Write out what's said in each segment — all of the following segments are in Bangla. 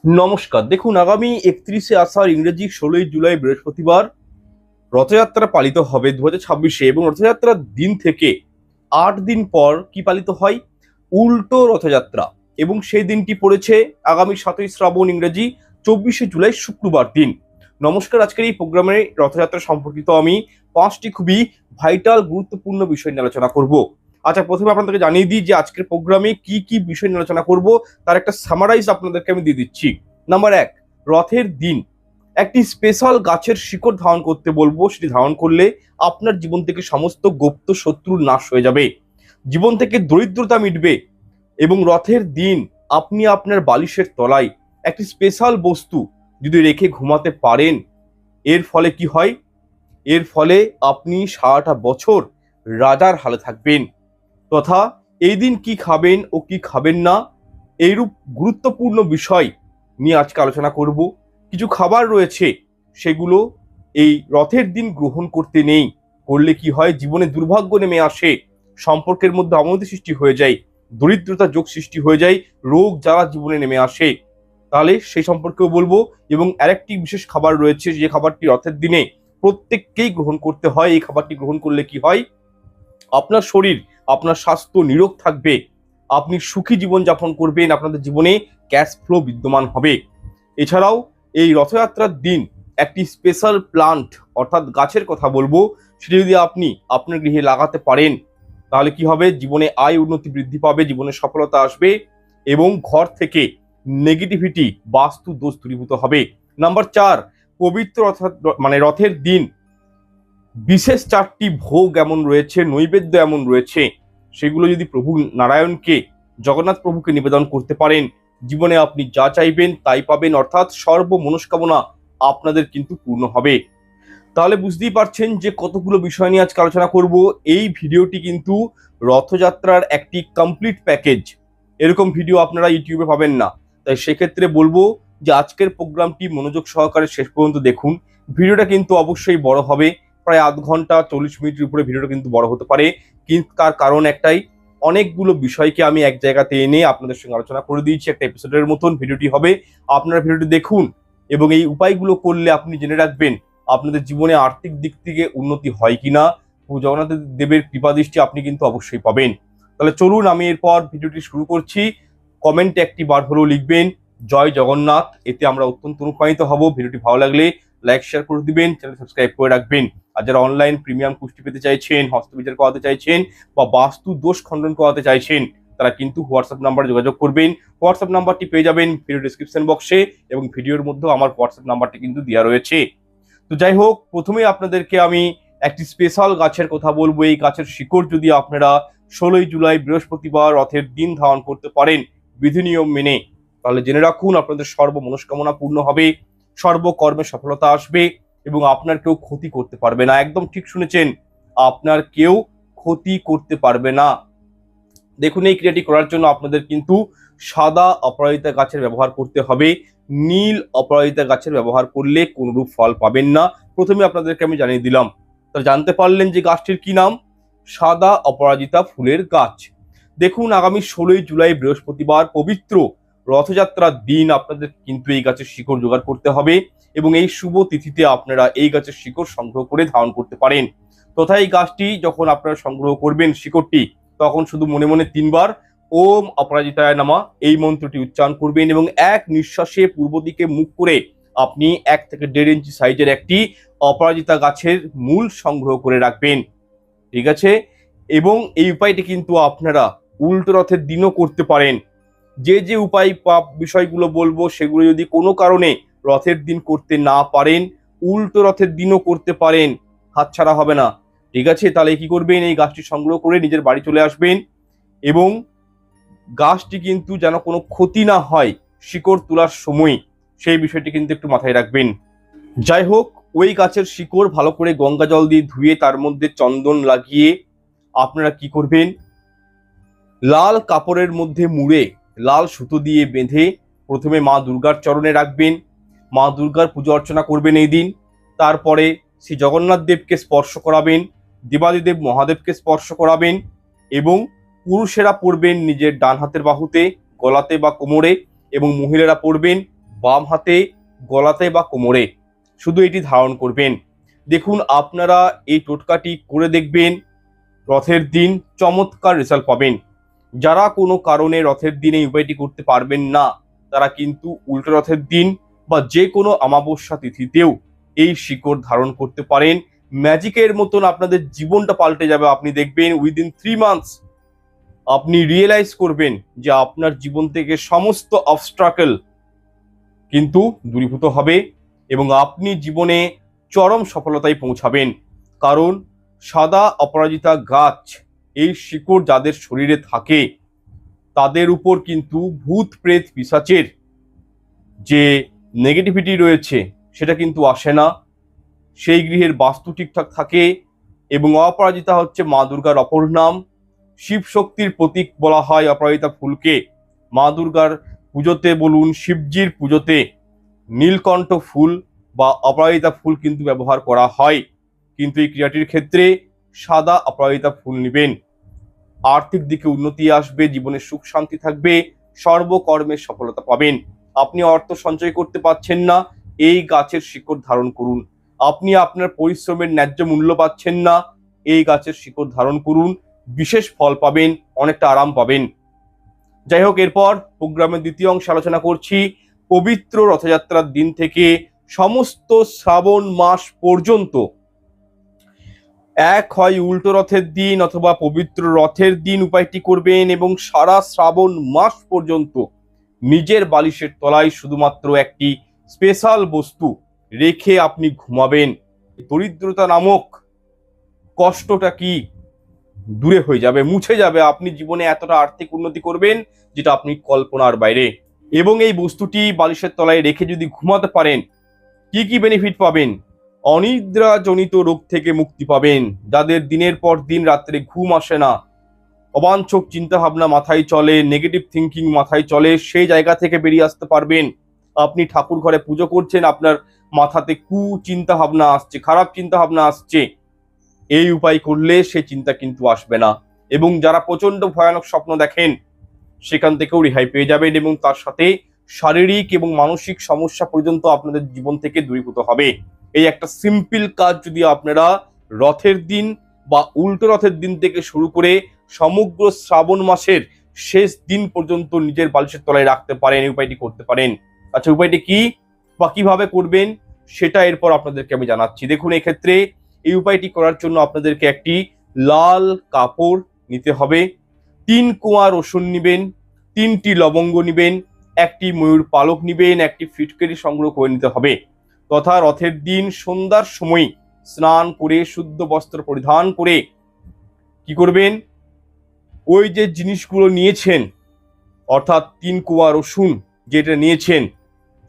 নমস্কার। দেখুন, আগামী 31শে আষাঢ় ইংরেজি 16ই জুলাই বৃহস্পতিবার রথযাত্রা পালিত হবে 2026-এ এবং রথযাত্রার দিন থেকে 8 দিন পর কি পালিত হয়? উল্টো রথযাত্রা। এবং সেই দিনটি পড়েছে আগামী 7ই শ্রাবণ ইংরেজি 24শে জুলাই শুক্রবার দিন। নমস্কার। আজকের এই প্রোগ্রামে রথযাত্রা সম্পর্কিত আমি 5টি খুবই ভাইটাল গুরুত্বপূর্ণ বিষয় নিয়ে আলোচনা করব। আচ্ছা, প্রথমে আপনাদেরকে জানিয়ে দিই যে আজকের প্রোগ্রামে কি কি বিষয় নিয়ে আলোচনা করব তার একটা সামারাইজ আপনাদেরকে আমি দিয়ে দিচ্ছি। নাম্বার 1, রথের দিন একটি স্পেশাল গাছের শিকড় ধারণ করতে বলবো। সেটি ধারণ করলে আপনার জীবন থেকে সমস্ত গুপ্ত শত্রুর নাশ হয়ে যাবে, জীবন থেকে দরিদ্রতা মিটবে। এবং রথের দিন আপনি আপনার বালিশের তলায় একটি স্পেশাল বস্তু যদি রেখে ঘুমাতে পারেন, এর ফলে কি হয়? এর ফলে আপনি সারাটা বছর রাজার হালে থাকবেন। তথা এই দিন কি খাবেন ও কি খাবেন না, এইরূপ গুরুত্বপূর্ণ বিষয় নিয়ে আজকে আলোচনা করব। কিছু খাবার রয়েছে, সেগুলো এই রথের দিন গ্রহণ করতে নেই। করলে কি হয়? জীবনে দুর্ভাগ্য নেমে আসে, সম্পর্কের মধ্যে অবনতি সৃষ্টি হয়ে যায়, দরিদ্রতা যোগ সৃষ্টি হয়ে যায়, রোগ জ্বালা জীবনে নেমে আসে। তাহলে সেই সম্পর্কেও বলবো। এবং আরেকটি বিশেষ খাবার রয়েছে, যে খাবারটি রথের দিনে প্রত্যেককেই গ্রহণ করতে হয়। এই খাবারটি গ্রহণ করলে কি হয়? আপনার শরীর, আপনার স্বাস্থ্য নিরোগ থাকবে, আপনি সুখী জীবন যাপন করবেন, আপনাদের জীবনে ক্যাশ ফ্লো বিদ্যমান হবে। এছাড়াও এই রথযাত্রার দিন একটি স্পেশাল প্লান্ট অর্থাৎ গাছের কথা বলবো, সেটি যদি আপনি আপনার গৃহে লাগাতে পারেন, তাহলে কি হবে? জীবনে আয় উন্নতি বৃদ্ধি পাবে, জীবনে সফলতা আসবে এবং ঘর থেকে নেগেটিভিটি, বাস্তু দোষ দূরীভূত হবে। নাম্বার 4, পবিত্র অর্থাৎ রথের দিন বিশেষ 4টি ভোগ এমন রয়েছে, নৈবেদ্য এমন রয়েছে, সেগুলো যদি প্রভু নারায়ণকে, জগন্নাথ প্রভুকে নিবেদন করতে পারেন, জীবনে আপনি যা চাইবেন তাই পাবেন, অর্থাৎ সর্ব মনস্কামনা আপনাদের কিন্তু পূর্ণ হবে। তাহলে বুঝতেই পারছেন যে কতগুলো বিষয় নিয়ে আজকে আলোচনা করব। এই ভিডিওটি কিন্তু রথযাত্রার একটি কমপ্লিট প্যাকেজ। এরকম ভিডিও আপনারা ইউটিউবে পাবেন না। তাই সেক্ষেত্রে বলবো যে আজকের প্রোগ্রামটি মনোযোগ সহকারে শেষ পর্যন্ত দেখুন। ভিডিওটা কিন্তু অবশ্যই বড় হবে, প্রায় আধ ঘন্টা 40 মিনিটের উপরে ভিডিওটা কিন্তু বড় হতে পারে। কিন্তু তার কারণ একটাই, অনেকগুলো বিষয়কে আমি এক জায়গাতে এনে আপনাদের সঙ্গে আলোচনা করে দিয়েছি। একটা এপিসোডের মতন ভিডিওটি হবে। আপনারা ভিডিওটি দেখুন এবং এই উপায়গুলো করলে আপনি জেনে রাখবেন আপনাদের জীবনে আর্থিক দিক থেকে উন্নতি হয় কিনা। জগন্নাথ দেবের কৃপা দৃষ্টি আপনি কিন্তু অবশ্যই পাবেন। তাহলে চলুন, আমি এরপর ভিডিওটি শুরু করছি। কমেন্টে একটি বার হলেও লিখবেন জয় জগন্নাথ, এতে আমরা অত্যন্ত অনুপ্রাণিত হব। ভিডিওটি ভালো লাগলে লাইক শেয়ার করে দিবেন, চ্যানেল সাবস্ক্রাইব করে রাখবেন। আর যারা অনলাইন প্রিমিয়াম কুষ্টি পেতে চাইছেন, হস্তবিচার করাতে চাইছেন বা বাস্তু দোষ খণ্ডন করাতে চাইছেন, তারা কিন্তু হোয়াটসঅ্যাপ নাম্বারে যোগাযোগ করবেন। হোয়াটসঅ্যাপ নাম্বারটি পেয়ে যাবেন ভিডিও ডিসক্রিপশন বক্সে এবং ভিডিওর মধ্যেও আমার হোয়াটসঅ্যাপ নাম্বারটি কিন্তু দেওয়া রয়েছে। তো যাই হোক, প্রথমেই আপনাদেরকে আমি একটি স্পেশাল গাছের কথা বলবো। এই গাছের শিকড় যদি আপনারা 16ই জুলাই বৃহস্পতিবার রথের দিন ধারণ করতে পারেন বিধি নিয়ম মেনে, তাহলে জেনে রাখুন আপনাদের সর্ব মনস্কামনা পূর্ণ হবে, সর্বকর্মে সফলতা আসবে এবং আপনার কেউ ক্ষতি করতে পারবে না। একদম ঠিক শুনেছেন, আপনার কেউ ক্ষতি করতে পারবে না। দেখুন, এই ক্রিয়াটি করার জন্য আপনাদের কিন্তু সাদা অপরাজিতা গাছের ব্যবহার করতে হবে। নীল অপরাজিতা গাছের ব্যবহার করলে কোনরূপ ফল পাবেন না। প্রথমে আপনাদেরকে আমি জানিয়ে দিলাম। তো জানতে পারলেন যে গাছটির কি নাম? সাদা অপরাজিতা ফুলের গাছ। দেখুন, আগামী 16ই জুলাই বৃহস্পতিবার পবিত্র রথযাত্রার দিন আপনাদের কিন্তু এই গাছের শিকড় জোগাড় করতে হবে এবং এই শুভ তিথিতে আপনারা এই গাছের শিকড় সংগ্রহ করে ধারণ করতে পারেন। তথা এই গাছটি যখন আপনারা সংগ্রহ করবেন শিকড়টি, তখন শুধু মনে মনে 3 বার ওম অপরাজিতায় নামা এই মন্ত্রটি উচ্চারণ করবেন এবং এক নিঃশ্বাসে পূর্ব দিকে মুখ করে আপনি 1 থেকে 1.5 ইঞ্চি সাইজের একটি অপরাজিতা গাছের মূল সংগ্রহ করে রাখবেন। ঠিক আছে? এবং এই উপায়টি কিন্তু আপনারা উল্টো রথের দিনও করতে পারেন। যে উপায় বিষয়গুলো বলবো সেগুলো যদি কোনো কারণে রথের দিন করতে না পারেন, উল্টো রথের দিনও করতে পারেন, হাতছাড়া হবে না। ঠিক আছে? তাহলে কি করবেন? এই গাছটি সংগ্রহ করে নিজের বাড়ি চলে আসবেন এবং গাছটি কিন্তু যেন কোনো ক্ষতি না হয় শিকড় তোলার সময়, সেই বিষয়টি কিন্তু একটু মাথায় রাখবেন। যাই হোক, ওই গাছের শিকড় ভালো করে গঙ্গা জল দিয়ে ধুয়ে তার মধ্যে চন্দন লাগিয়ে আপনারা কি করবেন? লাল কাপড়ের মধ্যে মুড়ে লাল সুতো দিয়ে বেঁধে প্রথমে মা দুর্গার চরণে রাখবেন। মা দুর্গার পুজো অর্চনা করবেন এই দিন। তারপরে শ্রী জগন্নাথ দেবকে স্পর্শ করাবেন, দেবাদিদেব মহাদেবকে স্পর্শ করাবেন এবং পুরুষেরা পড়বেন নিজের ডান হাতের বাহুতে, গলাতে বা কোমরে এবং মহিলারা পড়বেন বাম হাতে, গলাতে বা কোমরে, শুধু এটি ধারণ করবেন। দেখুন আপনারা এই টোটকাটি করে দেখবেন, রথের দিন চমৎকার রেজাল্ট পাবেন। যারা কোনো কারণে রথের দিন এই উপায়টি করতে পারবেন না, তারা কিন্তু উল্টো রথের দিন বা যে কোনো অমাবস্যা তিথিতেও এই শিকড় ধারণ করতে পারেন। ম্যাজিকের মতন আপনাদের জীবনটা পাল্টে যাবে। আপনি দেখবেন উইদিন 3 মান্থস আপনি রিয়েলাইজ করবেন যে আপনার জীবন থেকে সমস্ত অবস্ট্রাকল কিন্তু দূরীভূত হবে এবং আপনি জীবনে চরম সফলতায় পৌঁছাবেন। কারণ সাদা অপরাজিতা গাছ, এই শিকড় যাদের শরীরে থাকে তাদের উপর কিন্তু ভূত প্রেত পিশাচের যে নেগেটিভিটি রয়েছে সেটা কিন্তু আসে না। সেই গৃহের বাস্তু ঠিকঠাক থাকে। এবং অপরাজিতা হচ্ছে মা দুর্গার অপর নাম। শিব শক্তির প্রতীক বলা হয় অপরাজিতা ফুলকে। মা দুর্গার পুজোতে বলুন, শিবজির পুজোতে নীলকণ্ঠ ফুল বা অপরাজিতা ফুল কিন্তু ব্যবহার করা হয়। কিন্তু এই ক্রিয়াটির ক্ষেত্রে সাদা অপরাজিতা ফুল নেবেন। আর্থিক দিকে উন্নতি আসবে, জীবনে সুখ শান্তি থাকবে, সর্বকর্মে সফলতা পাবেন। আপনি অর্থ সঞ্চয় করতে পারছেন না, এই গাছের শিকড় ধারণ করুন। আপনি আপনার পরিশ্রমের ন্যায্য মূল্য পাচ্ছেন না, এই গাছের শিকড় ধারণ করুন, বিশেষ ফল পাবেন, অনেকটা আরাম পাবেন। যাই হোক, এরপর প্রোগ্রামের দ্বিতীয় অংশে আলোচনা করছি পবিত্র রথযাত্রার দিন থেকে সমস্ত শ্রাবণ মাস পর্যন্ত, এক হয় উল্টো রথের দিন অথবা পবিত্র রথের দিন উপায়টি করবেন এবং সারা শ্রাবণ মাস পর্যন্ত নিজের বালিশের তলায় শুধুমাত্র একটি স্পেশাল বস্তু রেখে আপনি ঘুমাবেন। দরিদ্রতা নামক কষ্টটা কি দূরে হয়ে যাবে, মুছে যাবে। আপনি জীবনে এতটা আর্থিক উন্নতি করবেন যেটা আপনি কল্পনার বাইরে। এবং এই বস্তুটি বালিশের তলায় রেখে যদি ঘুমাতে পারেন, কি কি বেনিফিট পাবেন? অনিদ্রাজনিত রোগ থেকে মুক্তি পাবেন। যাদের দিনের পর দিন রাত্রে ঘুম আসে না, অবাঞ্ছক চিন্তা ভাবনা মাথায় চলে, নেগেটিভ থিঙ্কিং মাথায় চলে, সেই জায়গা থেকে বেরিয়ে আসতে পারবেন। আপনি ঠাকুর ঘরে পুজো করছেন, আপনার মাথাতে চিন্তা ভাবনা আসছে, খারাপ চিন্তা ভাবনা আসছে, এই উপায় করলে সে চিন্তা কিন্তু আসবে না। এবং যারা প্রচন্ড ভয়ানক স্বপ্ন দেখেন, সেখান থেকেও রেহাই পেয়ে যাবেন এবং তার সাথে শারীরিক এবং মানসিক সমস্যা পর্যন্ত আপনাদের জীবন থেকে দূরীভূত হবে। এই একটা সিম্পল কাজ যদি আপনারা রথের দিন বা উল্টো রথের দিন থেকে শুরু করে সমগ্র শ্রাবণ মাসের শেষ দিন পর্যন্ত নিজের বালিশের তলায় রাখতে পারেন, এই উপায়টি করতে পারেন। আচ্ছা, উপায়টি কি বা কিভাবে করবেন সেটা এরপর আপনাদেরকে আমি জানাচ্ছি। দেখুন, এক্ষেত্রে এই উপায়টি করার জন্য আপনাদেরকে একটি লাল কাপড় নিতে হবে, 3 কোয়া রসুন নিবেন, 3টি লবঙ্গ নিবেন, একটি ময়ূর পালক নিবেন, একটি ফিটকারি সংগ্রহ করে নিতে হবে। তথা রথের দিন সন্ধ্যার সময় স্নান করে শুদ্ধ বস্ত্র পরিধান করে কি করবেন, ওই যে জিনিসগুলো নিয়েছেন, অর্থাৎ 3 কোয়া রসুন যেটা নিয়েছেন,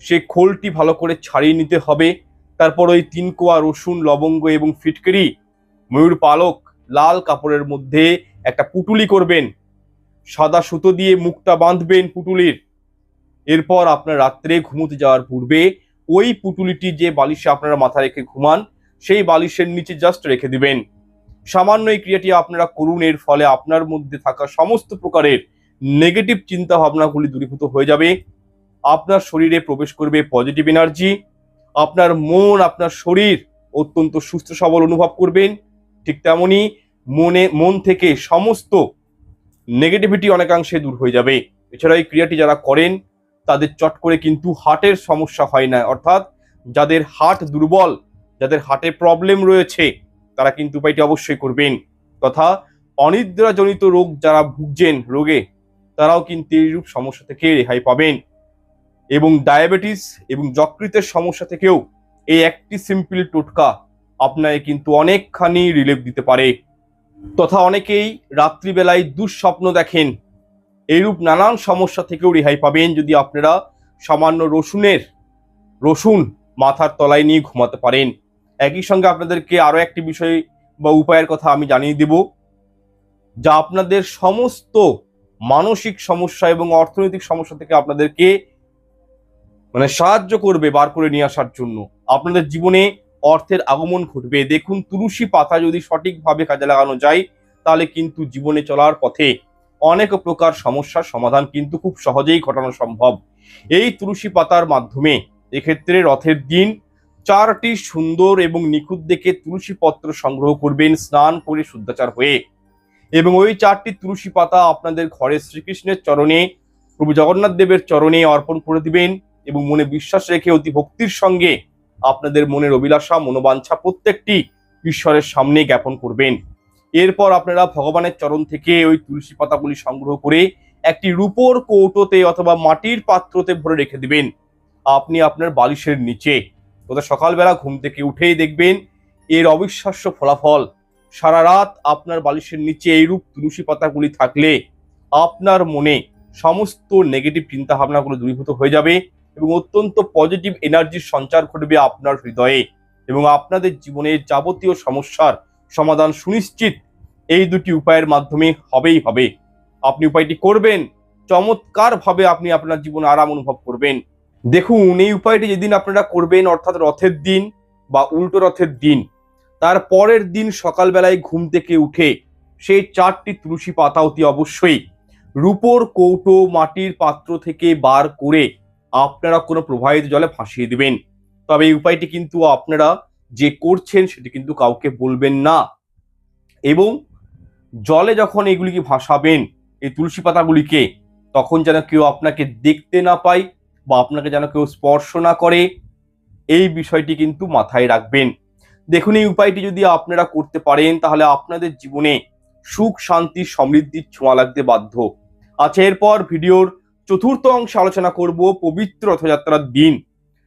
সে খোলটি ভালো করে ছাড়িয়ে নিতে হবে। তারপর ওই 3 কোয়া রসুন, লবঙ্গ এবং ফিটকারি, ময়ূর পালক লাল কাপড়ের মধ্যে একটা পুটুলি করবেন, সাদা সুতো দিয়ে মুখটা বাঁধবেন পুটুলির। এরপর আপনার রাত্রে ঘুমোতে যাওয়ার পূর্বে ওই পুটুলিটি যে বালিশে আপনারা মাথা রেখে ঘুমান, সেই বালিশের নিচে জাস্ট রেখে দিবেন। সামান্য এই ক্রিয়াটি আপনারা করুন, এর ফলে আপনার মধ্যে থাকা সমস্ত প্রকারের নেগেটিভ চিন্তা ভাবনাগুলি দূরীভূত হয়ে যাবে। আপনার শরীরে প্রবেশ করবে পজিটিভ এনার্জি, আপনার মন, আপনার শরীর অত্যন্ত সুস্থ সবল অনুভব করবেন। ঠিক তেমনি মন থেকে সমস্ত নেগেটিভিটি অনেকাংশে দূর হয়ে যাবে। এছাড়া এই ক্রিয়াটি যারা করেন তাদের চট করে কিন্তু হার্টের সমস্যা হয় না, অর্থাৎ যাদের হার্ট দুর্বল, যাদের হার্টে প্রবলেম রয়েছে, তারা কিন্তু উপায়টি অবশ্যই করবেন। তথা অনিদ্রাজনিত রোগ যারা ভুগছেন রোগে, তারাও কিন্তু এইরূপ সমস্যা থেকে রেহাই পাবেন। এবং ডায়াবেটিস এবং যকৃতের সমস্যা থেকেও এই একটি সিম্পল টোটকা আপনাকে কিন্তু অনেকখানি রিলিফ দিতে পারে। তথা অনেকেই রাত্রিবেলায় দুঃস্বপ্ন দেখেন, এইরূপ নানান সমস্যা থেকেও রেহাই পাবেন যদি আপনারা সামান্য রসুন মাথার তলায় নিয়ে ঘুমাতে পারেন। একই সঙ্গে আপনাদেরকে আরো একটি বিষয় বা উপায়ের কথা আমি জানিয়ে দেব, যা আপনাদের সমস্ত মানসিক সমস্যা এবং অর্থনৈতিক সমস্যা থেকে আপনাদেরকে সাহায্য করবে বার করে নিয়ে আসার জন্য। আপনাদের জীবনে অর্থের আগমন ঘটবে। দেখুন, তুলসী পাতা যদি সঠিকভাবে কাজে লাগানো যায়, তাহলে কিন্তু জীবনে চলার পথে অনেক প্রকার সমস্যার সমাধান কিন্তু খুব সহজেই ঘটানো সম্ভব। এই তুলসী পাতার মাধ্যমে এক্ষেত্রে রথের দিন 4টি সুন্দর এবং নিখুঁত দেখে তুলসী পত্র সংগ্রহ করবেন স্নান করে শুদ্ধাচার হয়ে, এবং ওই 4টি তুলসী পাতা আপনাদের ঘরে শ্রীকৃষ্ণের চরণে, প্রভু জগন্নাথ দেবের চরণে অর্পণ করে দিবেন এবং মনে বিশ্বাস রেখে অতি ভক্তির সঙ্গে আপনাদের মনের অভিলাষা মনোবাঞ্ছা প্রত্যেকটি ঈশ্বরের সামনে জ্ঞাপন করবেন। এরপর আপনারা ভগবানের চরণ থেকে ওই তুলসী পাতাগুলি সংগ্রহ করে একটি রূপোর কৌটোতে অথবা মাটির পাত্রতে ভরে রেখে দিবেন আপনি আপনার বালিশের নিচে। ওটা সকালবেলা ঘুম থেকে উঠেই দেখবেন এর অবিশ্বাস্য ফলাফল। সারা রাত আপনার বালিশের নিচে এইরূপ তুলসী পাতাগুলি থাকলে আপনার মনে সমস্ত নেগেটিভ চিন্তা ভাবনাগুলো দূরীভূত হয়ে যাবে এবং অত্যন্ত পজিটিভ এনার্জির সঞ্চার ঘটবে আপনার হৃদয়ে, এবং আপনাদের জীবনের যাবতীয় সমস্যার সমাধান সুনিশ্চিত এই দুটি উপায়ের মাধ্যমে হবেই হবে। আপনি উপায়টি করবেন, চমৎকারভাবে আপনি আপনার জীবনে আরাম অনুভব করবেন। দেখুন, এই উপায়টি যেদিন আপনারা করবেন অর্থাৎ রথের দিন বা উল্টো রথের দিন, তার পরের দিন সকালবেলায় ঘুম থেকে উঠে সেই 4টি তুলসী পাতা অতি অবশ্যই রূপোর কৌটো মাটির পাত্র থেকে বার করে আপনারা কোনো প্রবাহিত জলে ভাসিয়ে দিবেন। তবে এই উপায়টি কিন্তু আপনারা যে করছেন সেটি কিন্তু কাউকে বলবেন না, এবং জলে যখন এগুলিকে ভাসাবেন এই তুলসী পাতাগুলিকে, তখন যেন কেউ আপনাকে দেখতে না পায় বা আপনাকে যেন কেউ স্পর্শ না করে, এই বিষয়টি কিন্তু মাথায় রাখবেন। দেখুন, এই উপায়টি যদি আপনারা করতে পারেন তাহলে আপনাদের জীবনে সুখ শান্তি সমৃদ্ধির ছোঁয়া লাগতে বাধ্য। আচ্ছা, এরপর ভিডিওর চতুর্থ অংশে আলোচনা করব পবিত্র রথযাত্রার দিন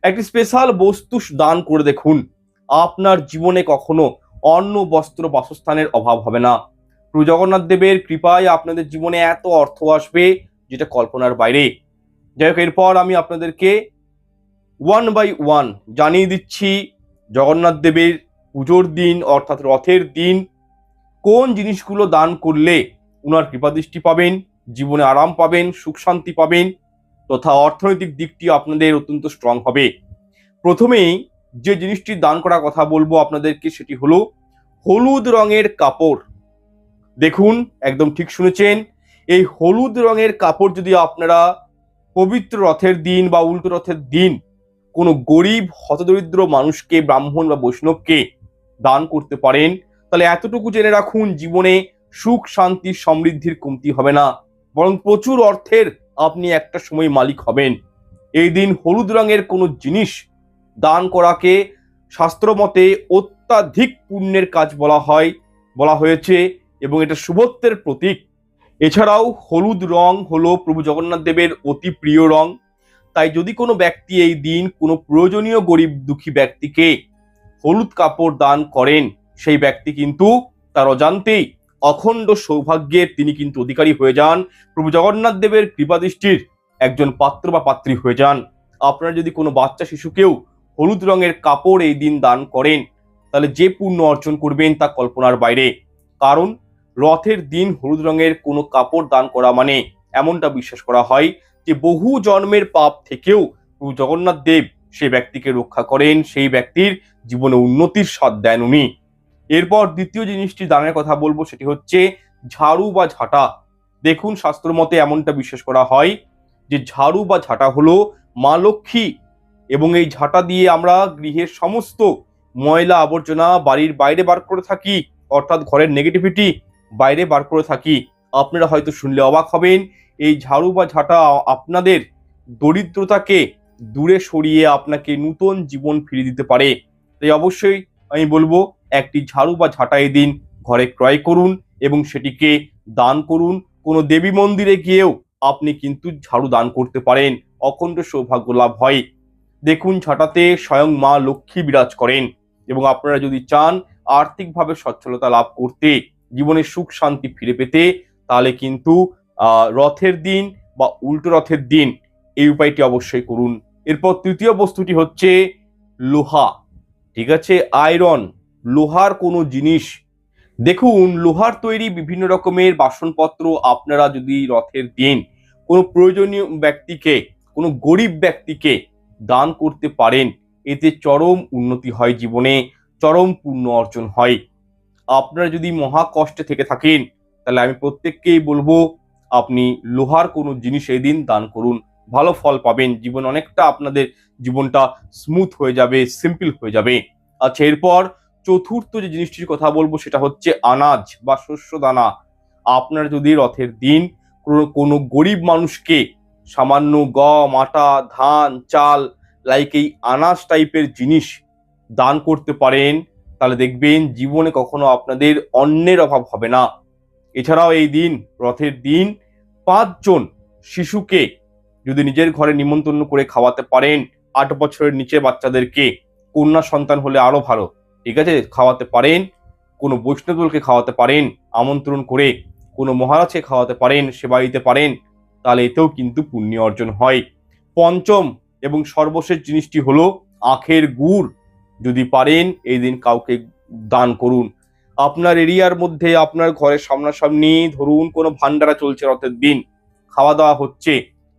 একটি স্পেশাল বস্তু দান করে দেখুন, আপনার জীবনে কখনো অন্ন বস্ত্র বাসস্থানের অভাব হবে না। প্রভু জগন্নাথ দেবের কৃপায় আপনাদের জীবনে এত অর্থ আসবে যেটা কল্পনার বাইরে। যাই হোক, এরপর আমি আপনাদেরকে 1 বাই 1 জানিয়ে দিচ্ছি জগন্নাথ দেবের পুজোর দিন অর্থাৎ রথের দিন কোন জিনিসগুলো দান করলে উনার কৃপাদৃষ্টি পাবেন, জীবনে আরাম পাবেন, সুখ শান্তি পাবেন তথা অর্থনৈতিক দিকটি আপনাদের অত্যন্ত স্ট্রং হবে। প্রথমেই যে জিনিসটি দান করার কথা বলবো আপনাদেরকে সেটি হলো হলুদ রঙের কাপড়। দেখুন, একদম ঠিক শুনেছেন, এই হলুদ রঙের কাপড় যদি আপনারা পবিত্র রথের দিন বা উল্টো রথের দিন কোনো গরিব হতদরিদ্র মানুষকে, ব্রাহ্মণ বা বৈষ্ণবকে দান করতে পারেন, তাহলে এতটুকু জেনে রাখুন জীবনে সুখ শান্তি সমৃদ্ধির কমতি হবে না, বরং প্রচুর অর্থের আপনি একটা সময় মালিক হবেন। এই দিন হলুদ রঙের কোনো জিনিস দান করাকে শাস্ত্র মতে অত্যাধিক পুণ্যের কাজ বলা হয়েছে এবং এটা শুভত্বের প্রতীক। এছাড়াও হলুদ রং হলো প্রভু জগন্নাথ দেবের অতি প্রিয় রং, তাই যদি কোনো ব্যক্তি এই দিন কোনো প্রয়োজনীয় গরিব দুঃখী ব্যক্তিকে হলুদ কাপড় দান করেন, সেই ব্যক্তি কিন্তু তার অজান্তেই অখণ্ড সৌভাগ্যের তিনি কিন্তু অধিকারী হয়ে যান, প্রভু জগন্নাথ দেবের কৃপাদৃষ্টির একজন পাত্র বা পাত্রী হয়ে যান। আপনারা যদি কোনো বাচ্চা শিশুকেও হলুদ রঙের কাপড় এই দিন দান করেন, তাহলে যে পুণ্য অর্জন করবেন তা কল্পনার বাইরে। কারণ রথের দিন হলুদ রঙের কোনো কাপড় দান করা মানে এমনটা বিশ্বাস করা হয় যে বহু জন্মের পাপ থেকেও প্রভু জগন্নাথ দেব সেই ব্যক্তিকে রক্ষা করেন, সেই ব্যক্তির জীবনে উন্নতির স্বাদ দেন উনি। এরপর দ্বিতীয় জিনিসটি দানের কথা বলবো সেটি হচ্ছে ঝাড়ু বা ঝাঁটা। দেখুন, শাস্ত্র মতে এমনটা বিশ্বাস করা হয় যে ঝাড়ু বা ঝাঁটা হলো মা লক্ষ্মী, এবং এই ঝাঁটা দিয়ে আমরা গৃহের সমস্ত ময়লা আবর্জনা বাড়ির বাইরে বার করে থাকি, অর্থাৎ ঘরের নেগেটিভিটি বাইরে বার করে থাকি। আপনারা হয়তো শুনলে অবাক হবেন, এই ঝাড়ু বা ঝাঁটা আপনাদের দরিদ্রতাকে দূরে সরিয়ে আপনাকে নূতন জীবন ফিরিয়ে দিতে পারে। তাই অবশ্যই আমি বলবো একটি ঝাড়ু বা ঝাঁটা এই দিন ঘরে ক্রয় করুন এবং সেটিকে দান করুন। কোনো দেবী মন্দিরে গিয়েও আপনি কিন্তু ঝাড়ু দান করতে পারেন, অখণ্ড সৌভাগ্য লাভ হয়। দেখুন, ঝাঁটাতে স্বয়ং মা লক্ষ্মী বিরাজ করেন, এবং আপনারা যদি চান আর্থিকভাবে সচ্ছলতা লাভ করতে, জীবনে সুখ শান্তি ফিরে পেতে, তাহলে কিন্তু রথের দিন বা উল্টো রথের দিন এই উপায়টি অবশ্যই করুন। এরপর তৃতীয় বস্তুটি হচ্ছে লোহা। ঠিক আছে, আয়রন, লোহার কোনো জিনিস। দেখুন, লোহার তৈরি বিভিন্ন রকমের বাসনপত্র আপনারা যদি রথের দিন কোনো প্রয়োজনীয় ব্যক্তিকে, কোনো গরিব ব্যক্তিকে দান করতে পারেন, এতে চরম উন্নতি হয়, জীবনে চরম পুণ্য অর্জন হয়। আপনারা যদি মহা কষ্টে থেকে থাকেন, তাহলে আমি প্রত্যেককেই বলবো আপনি লোহার কোনো জিনিস এই দিন দান করুন। ভালো ফল পাবেন, জীবন অনেকটা আপনাদের জীবনটা স্মুথ হয়ে যাবে, সিম্পল হয়ে যাবে। আচ্ছা, এরপর চতুর্থ যে জিনিসটির কথা বলবো সেটা হচ্ছে আনাজ বা শস্য দানা। আপনার যদি রথের দিন কোনো গরিব মানুষকে সামান্য গম, আটা, ধান, চাল, লাইক এই আনাজ টাইপের জিনিস দান করতে পারেন, তাহলে দেখবেন জীবনে কখনো আপনাদের অন্নের অভাব হবে না। এছাড়াও এই দিন, রথের দিন, 5 জন শিশুকে যদি নিজের ঘরে নিমন্ত্রণ করে খাওয়াতে পারেন, 8 বছরের নিচে বাচ্চাদেরকে, কন্যা সন্তান হলে আরো ভালো, ঠিক আছে, খাওয়াতে পারেন, কোনো বৈষ্ণবদলকে খাওয়াতে পারেন আমন্ত্রণ করে, কোনো মহারাজকে খাওয়াতে পারেন, সেবা দিতে পারেন, তাহলে এতেও কিন্তু পুণ্য অর্জন হয়। পঞ্চম এবং সর্বশেষ জিনিসটি হলো আখের গুড়। যদি পারেন এই দিন কাউকে দান করুন। আপনার এরিয়ার মধ্যে, আপনার ঘরের সামনাসামনি ধরুন কোনো ভান্ডারা চলছে রথের দিন, খাওয়া দাওয়া হচ্ছে,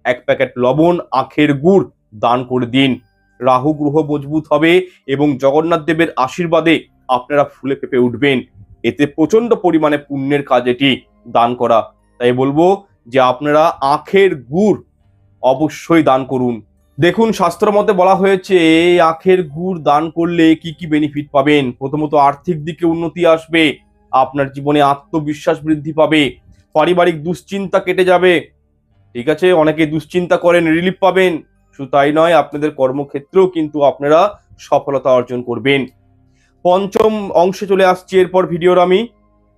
1 প্যাকেট লবণ, আখের গুড় দান করে দিন। রাহু গ্রহ মজবুত হবে এবং জগন্নাথ দেবের আশীর্বাদে আপনারা ফুলে ফেঁপে উঠবেন। এতে প্রচন্ড পরিমাণে পুণ্যের কাজ এটি দান করা। তাই বলবো যে আপনারা আখের গুড় অবশ্যই দান করুন। দেখুন, শাস্ত্র মতে বলা হয়েছে এই আখের গুড় দান করলে কি কি বেনিফিট পাবেন। প্রথমত আর্থিক দিকে উন্নতি আসবে, আপনার জীবনে আত্মবিশ্বাস বৃদ্ধি পাবে, পারিবারিক দুশ্চিন্তা কেটে যাবে, ঠিক আছে, অনেকে দুশ্চিন্তা করেন, রিলিফ পাবেন। শুধু তাই নয়, আপনাদের কর্মক্ষেত্রেও কিন্তু আপনারা সফলতা অর্জন করবেন। পঞ্চম অংশে চলে আসছি এরপর ভিডিওর আমি।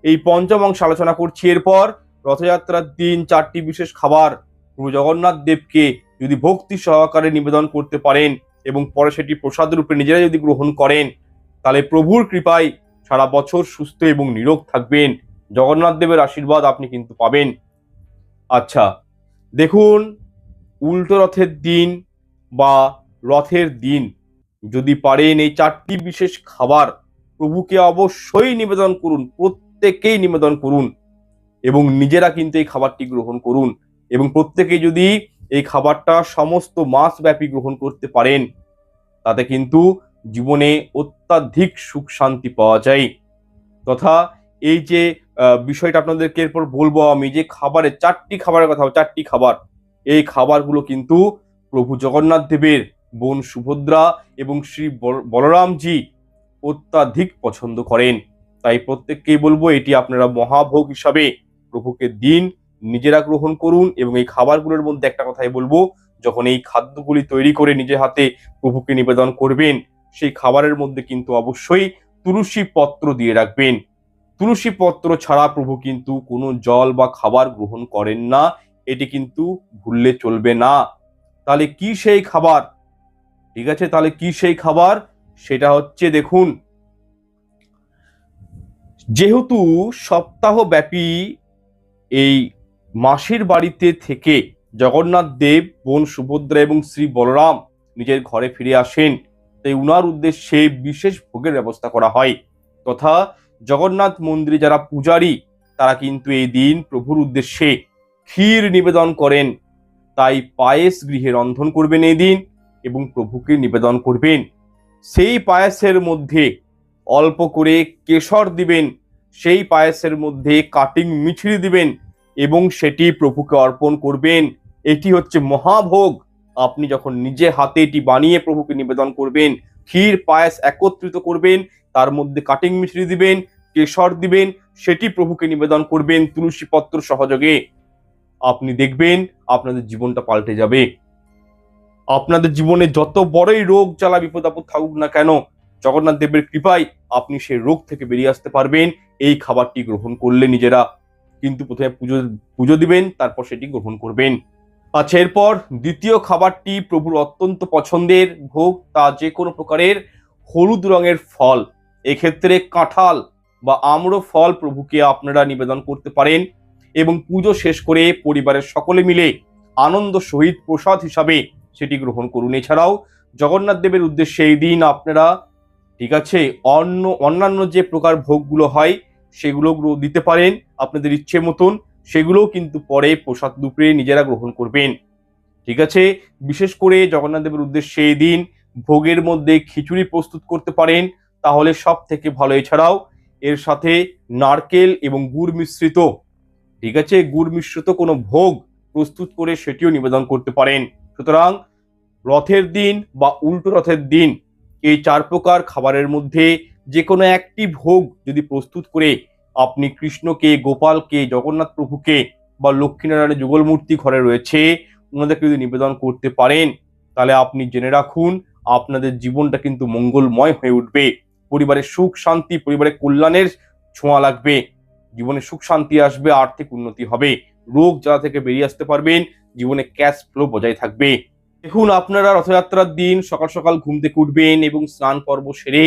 এই পঞ্চম অংশ আলোচনা করছি এরপর। রথযাত্রার দিন 4টি বিশেষ খাবার প্রভু জগন্নাথ দেবকে যদি ভক্তি সহকারে নিবেদন করতে পারেন এবং পরে সেটি প্রসাদ রূপে নিজেরা যদি গ্রহণ করেন, তাহলে প্রভুর কৃপায় সারা বছর সুস্থ এবং নিরোগ থাকবেন। জগন্নাথ দেবের আশীর্বাদ আপনি কিন্তু পাবেন। আচ্ছা, দেখুন, উল্টো রথের দিন বা রথের দিন যদি পারেন এই 4টি বিশেষ খাবার প্রভুকে অবশ্যই নিবেদন করুন, প্রত্যেকেই নিবেদন করুন এবং নিজেরা কিন্তু এই খাবারটি গ্রহণ করুন। এবং প্রত্যেকে যদি এই খাবারটা সমস্ত মাস ব্যাপী গ্রহণ করতে পারেন, তাতে কিন্তু জীবনে অত্যাধিক সুখ শান্তি পাওয়া যায়। তথা এই যে বিষয়টা আপনাদেরকে এরপর বলবো আমি, যে খাবারের 4টি খাবারের কথা, 4টি খাবার, এই খাবারগুলো কিন্তু প্রভু জগন্নাথ দেবের বোন সুভদ্রা এবং শ্রী বলরামজি অত্যাধিক পছন্দ করেন। তাই প্রত্যেককেই বলবো এটি আপনারা মহাভোগ হিসাবে প্রভুকে দিন, নিজেরা গ্রহণ করুন। এবং এই খাবারগুলোর মধ্যে একটা কথাই বলবো, যখন এই খাদ্যগুলি তৈরি করে নিজে হাতে প্রভুকে নিবেদন করবেন, সেই খাবারের মধ্যে কিন্তু অবশ্যই তুলসী পত্র দিয়ে রাখবেন। তুলসী পত্র ছাড়া প্রভু কিন্তু কোনো জল বা খাবার গ্রহণ করেন না, এটি কিন্তু ভুললে চলবে না। তাহলে কি সেই খাবার, ঠিক আছে, তাহলে কি সেই খাবার, সেটা হচ্ছে, দেখুন, যেহেতু সপ্তাহব্যাপী এই মাসির বাড়িতে থেকে জগন্নাথ দেব, বোন সুভদ্রা এবং শ্রী বলরাম নিজের ঘরে ফিরে আসেন, তাই উনার উদ্দেশ্যে বিশেষ ভোগের ব্যবস্থা করা হয়। তথা জগন্নাথ মন্দিরে যারা পূজারী, তারা কিন্তু এই দিন প্রভুর উদ্দেশ্যে ক্ষীর নিবেদন করেন। তাই পায়েস গৃহে রন্ধন করবেন এই দিন এবং প্রভুকে নিবেদন করবেন। সেই পায়েসের মধ্যে অল্প করে কেশর দিবেন, সেই পায়েসের মধ্যে কাটিং মিছরি দিবেন এবং সেটি প্রভুকে অর্পণ করবেন। এটি হচ্ছে মহাভোগ। আপনি যখন নিজে হাতে এটি বানিয়ে প্রভুকে নিবেদন করবেন, ক্ষীর পায়েস একত্রিত করবেন, তার মধ্যে কাটিং মিছরি দিবেন, কেশর দিবেন, সেটি প্রভুকে নিবেদন করবেন তুলসী পত্র সহযোগে, আপনি দেখবেন আপনাদের জীবনটা পাল্টে যাবে। আপনাদের জীবনে যত বড়ই রোগ জ্বালা বিপদ আপদ থাকুক না কেন, জগন্নাথ দেবের কৃপায় আপনি সেই রোগ থেকে বেরিয়ে আসতে পারবেন এই খাবারটি গ্রহণ করলে নিজেরা। কিন্তু প্রথমে পুজো দিবেন, তারপর সেটি গ্রহণ করবেন। আচ্ছা, এরপর দ্বিতীয় খাবারটি প্রভুর অত্যন্ত পছন্দের ভোগ, তা যে কোনো প্রকারের হলুদ রঙের ফল, এক্ষেত্রে কাঁঠাল বা আম্র ফল প্রভুকে আপনারা নিবেদন করতে পারেন এবং পুজো শেষ করে পরিবারের সকলে মিলে আনন্দ সহিত প্রসাদ হিসাবে সেটি গ্রহণ করুন। এছাড়াও জগন্নাথ দেবের উদ্দেশ্যে এই দিন আপনারা, ঠিক আছে, অন্যান্য যে প্রকার ভোগগুলো হয় সেগুলো দিতে পারেন আপনাদের ইচ্ছে মতন, সেগুলোও কিন্তু পরে প্রসাদ রূপে নিজেরা গ্রহণ করবেন, ঠিক আছে। বিশেষ করে জগন্নাথ দেবের উদ্দেশ্যে এই দিন ভোগের মধ্যে খিচুড়ি প্রস্তুত করতে পারেন, তাহলে সব থেকে ভালো। এছাড়াও এর সাথে নারকেল এবং গুড় মিশ্রিত, ঠিক আছে, গুড় মিশ্রিত কোনো ভোগ প্রস্তুত করে সেটিও নিবেদন করতে পারেন। সুতরাং রথের দিন বা উল্টো রথের দিন এই 4 প্রকার খাবারের মধ্যে যে কোনো একটি ভোগ যদি প্রস্তুত করে আপনি কৃষ্ণকে, গোপালকে, জগন্নাথ প্রভুকে বা লক্ষ্মীনারায়ণের যুগলমূর্তি ঘরে রয়েছে ওনাদেরকে যদি নিবেদন করতে পারেন, তাহলে আপনি জেনে রাখুন আপনাদের জীবনটা কিন্তু মঙ্গলময় হয়ে উঠবে। পরিবারের সুখ শান্তি, পরিবারের কল্যাণের ছোঁয়া লাগবে, জীবনে সুখ শান্তি আসবে, আর্থিক উন্নতি হবে, রোগ জ্বালা থেকে বেরিয়ে আসতে পারবেন, জীবনে ক্যাশ ফ্লো বজায় থাকবে। দেখুন, আপনারা রথযাত্রার দিন সকাল সকাল ঘুম থেকে উঠবেন এবং স্নান পর্ব সেরে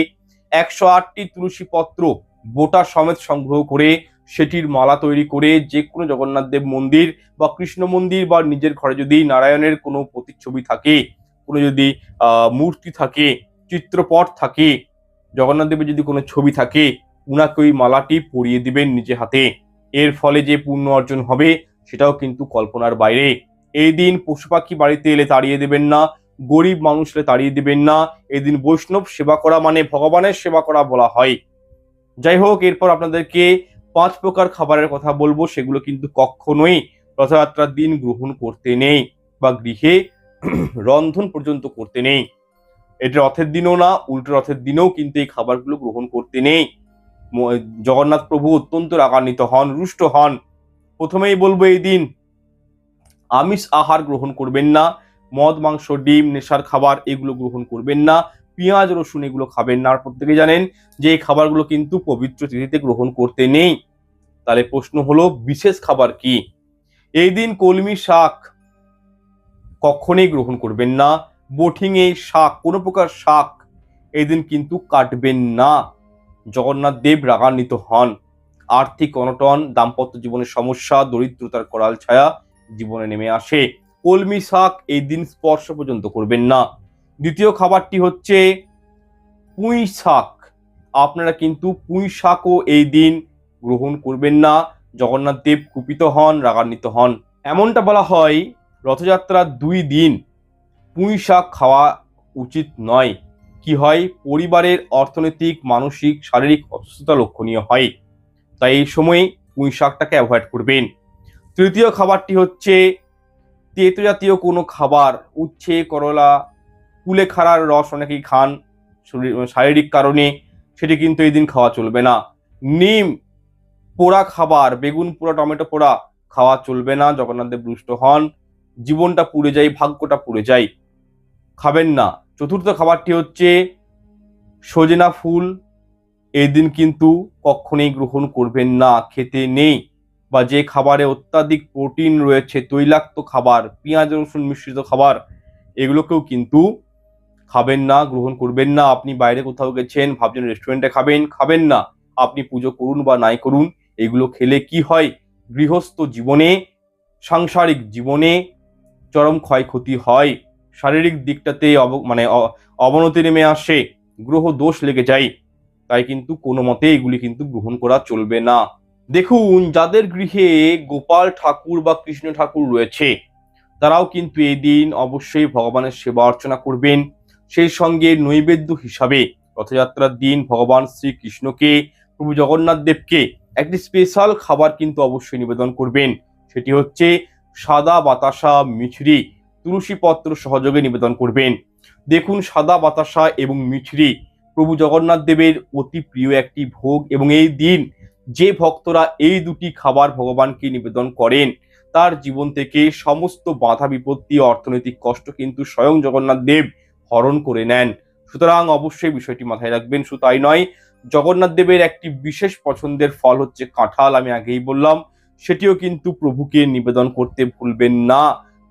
108টি তুলসী পত্র বোটা সমেত সংগ্রহ করে সেটির মালা তৈরি করে যে কোনো জগন্নাথ দেব মন্দির বা কৃষ্ণ মন্দির বা নিজের ঘরে যদি নারায়ণের কোনো প্রতিচ্ছবি থাকে, কোনো যদি মূর্তি থাকে, চিত্রপট থাকে, জগন্নাথ দেবের যদি কোনো ছবি থাকে, উনাকে ওই মালাটি পরিয়ে দিবেন নিজে হাতে। এর ফলে যে পুণ্য অর্জন হবে সেটাও কিন্তু কল্পনার বাইরে। এই দিন পশু পাখি বাড়িতে এলে তাড়িয়ে দেবেন না, গরিব মানুষ এলে তাড়িয়ে দেবেন না। এই দিন বৈষ্ণব সেবা করা মানে ভগবানের সেবা করা বলা হয়। যাই হোক, এরপর আপনাদেরকে 5 প্রকার খাবারের কথা বলবো, সেগুলো কিন্তু কখনোই রথযাত্রার দিন গ্রহণ করতে নেই বা গৃহে রন্ধন পর্যন্ত করতে নেই। এটা রথের দিনও না, উল্টো রথের দিনেও কিন্তু এই খাবারগুলো গ্রহণ করতে নেই। জগন্নাথ প্রভু অত্যন্ত রাগান্বিত হন, রুষ্ট হন। প্রথমেই বলবো, এই দিন আমিষ আহার গ্রহণ করবেন না, মদ মাংস ডিম নেশার খাবার এগুলো গ্রহণ করবেন না, পেঁয়াজ রসুন এগুলো খাবেন না। আর প্রত্যেকে জানেন যে এই খাবারগুলো কিন্তু পবিত্র তিথিতে গ্রহণ করতে নেই। তাহলে প্রশ্ন হলো, বিশেষ খাবার কি? এই দিন কলমি শাক কখনোই গ্রহণ করবেন না, বঠিঙে শাক, কোনো প্রকার শাক এই দিন কিন্তু কাটবেন না। জগন্নাথ দেব রাগান্বিত হন, আর্থিক অনটন, দাম্পত্য জীবনের সমস্যা, দরিদ্রতার করাল ছায়া জীবনে নেমে আসে। কলমি শাক এই দিন স্পর্শ পর্যন্ত করবেন না। দ্বিতীয় খাবারটি হচ্ছে পুঁই শাক। আপনারা কিন্তু পুঁই শাকও এই দিন গ্রহণ করবেন না। জগন্নাথ দেব কুপিত হন, রাগান্বিত হন। এমনটা বলা হয়, রথযাত্রার 2 দিন পুঁই শাক খাওয়া উচিত নয়। কি হয়, পরিবারের অর্থনৈতিক, মানসিক, শারীরিক অসুস্থতা লক্ষণীয় হয়। তাই এই সময়ে পুঁই শাকটাকে অ্যাভয়েড করবেন। তৃতীয় খাবারটি হচ্ছে তেতো জাতীয় কোনো খাবার, উচ্ছে, করলা, কুলেখাড়ার রস অনেকেই খান শারীরিক কারণে, সেটি কিন্তু এই দিন খাওয়া চলবে না। নিম পোড়া খাবার, বেগুন পোড়া, টমেটো পোড়া খাওয়া চলবে না। জগন্নাথ দেব রুষ্ট হন, জীবনটা পুড়ে যায়, ভাগ্যটা পুড়ে যায়, খাবেন না। চতুর্থ খাবারটি হচ্ছে সজনা ফুল, এই দিন কিন্তু কখনোই গ্রহণ করবেন না, খেতে নেই। বা যে খাবারে অত্যাধিক প্রোটিন রয়েছে, তৈলাক্ত খাবার, পেঁয়াজ রসুন মিশ্রিত খাবার, এগুলোকেও কিন্তু খাবেন না, গ্রহণ করবেন না। আপনি বাইরে কোথাও গেছেন, ভাবছেন রেস্টুরেন্টে খাবেন, খাবেন না। আপনি পুজো করুন বা নাই করুন, এগুলো খেলে কি হয়, গৃহস্থ জীবনে, সাংসারিক জীবনে চরম ক্ষয়ক্ষতি হয়, শারীরিক দিকটাতে অবনতি নেমে আসে, গ্রহ দোষ লেগে যায়। তাই কিন্তু কোনো মতে এগুলি কিন্তু গ্রহণ করা চলবে না। দেখুন, যাদের গৃহে গোপাল ঠাকুর বা কৃষ্ণ ঠাকুর রয়েছে তারাও কিন্তু এই দিন অবশ্যই ভগবানের সেবা অর্চনা করবেন। সেই সঙ্গে নৈবেদ্য হিসাবে রথযাত্রার দিন ভগবান শ্রীকৃষ্ণকে, প্রভু জগন্নাথ দেবকে একটি স্পেশাল খাবার কিন্তু অবশ্যই নিবেদন করবেন। সেটি হচ্ছে সাদা বাতাসা মিছরি তুলসী পত্র সহযোগে নিবেদন করবেন। দেখুন, সাদা বাতাসা এবং মিছরি প্রভু জগন্নাথ দেবের অতি প্রিয় একটি ভোগ, এবং এই দিন যে ভক্তরা এই দুটি খাবার ভগবানকে নিবেদন করেন তার জীবন থেকে সমস্ত বাধা বিপত্তি, অর্থনৈতিক কষ্ট কিন্তু স্বয়ং জগন্নাথ দেব হরণ করে নেন। সুতরাং অবশ্যই বিষয়টি মাথায় রাখবেন। শুধু তাই নয়, জগন্নাথ দেবের একটি বিশেষ পছন্দের ফল হচ্ছে কাঁঠাল, আমি আগেই বললাম, সেটিও কিন্তু প্রভুকে নিবেদন করতে ভুলবেন না।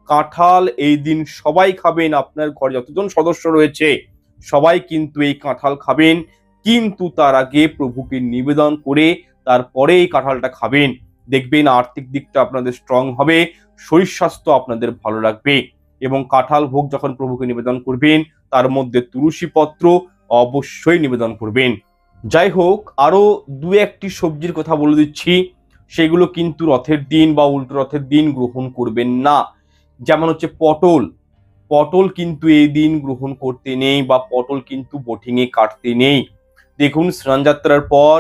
কাঁঠাল এই দিন সবাই খাবেন, আপনার ঘরে যতজন সদস্য রয়েছে সবাই কিন্তু এই কাঁঠাল খাবেন, কিন্তু তার আগে প্রভুকে নিবেদন করে তারপরে এই কাঁঠালটা খাবেন। দেখবেন আর্থিক দিকটা আপনাদের স্ট্রং হবে, শরীর স্বাস্থ্য আপনাদের ভালো রাখবে। এবং কাঁঠাল ভোগ যখন প্রভুকে নিবেদন করবেন তার মধ্যে তুলসী পত্র অবশ্যই নিবেদন করবেন। যাই হোক, আরো 2-1টি সবজির কথা বলে দিচ্ছি, সেগুলো কিন্তু রথের দিন বা উল্টো রথের দিন গ্রহণ করবেন না। যেমন হচ্ছে পটল, পটল কিন্তু এই দিন গ্রহণ করতে নেই, বা পটল কিন্তু বঠিঙে কাটতে নেই। দেখুন, স্নানযাত্রার পর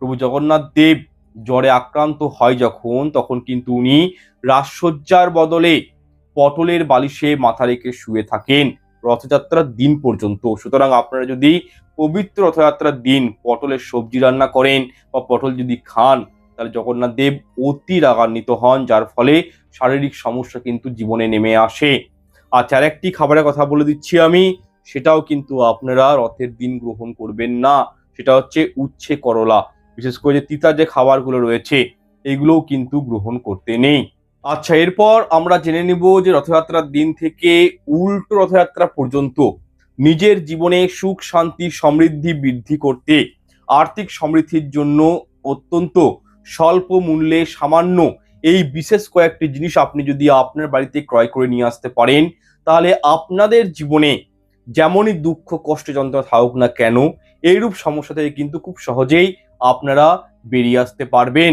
প্রভু জগন্নাথ দেব জ্বরে আক্রান্ত হয় যখন, তখন কিন্তু উনি রাজসজ্জার বদলে পটলের বালিশে মাথা রেখে শুয়ে থাকেন রথযাত্রার দিন পর্যন্ত। সুতরাং আপনারা যদি পবিত্র রথযাত্রার দিন পটলের সবজি রান্না করেন বা পটল যদি খান, তাহলে জগন্নাথ দেব অতি রাগান্বিত হন, যার ফলে শারীরিক সমস্যা কিন্তু জীবনে নেমে আসে। আচ্ছা, আর একটি খাবারের কথা বলে দিচ্ছি আমি, সেটাও কিন্তু আপনারা রথের দিন গ্রহণ করবেন না। সেটা হচ্ছে উচ্ছে করলা। বিশেষ করে যে তিতা যে খাবারগুলো রয়েছে এগুলোও কিন্তু গ্রহণ করতে নেই। আচ্ছা, এরপর আমরা জেনে নিব যে রথযাত্রার দিন থেকে উল্টো রথযাত্রা পর্যন্ত নিজের জীবনে সুখ শান্তি সমৃদ্ধি বৃদ্ধি করতে আর্থিক সমৃদ্ধির জন্য অত্যন্ত স্বল্প মূল্যে সামান্য এই বিশেষ কয়েকটি জিনিস আপনি যদি আপনার বাড়িতে ক্রয় করে নিয়ে আসতে পারেন, তাহলে আপনাদের জীবনে যেমনই দুঃখ কষ্ট যন্ত্রণা থাকুক না কেন, এইরূপ সমস্যা থেকে কিন্তু খুব সহজেই আপনারা বেরিয়ে আসতে পারবেন।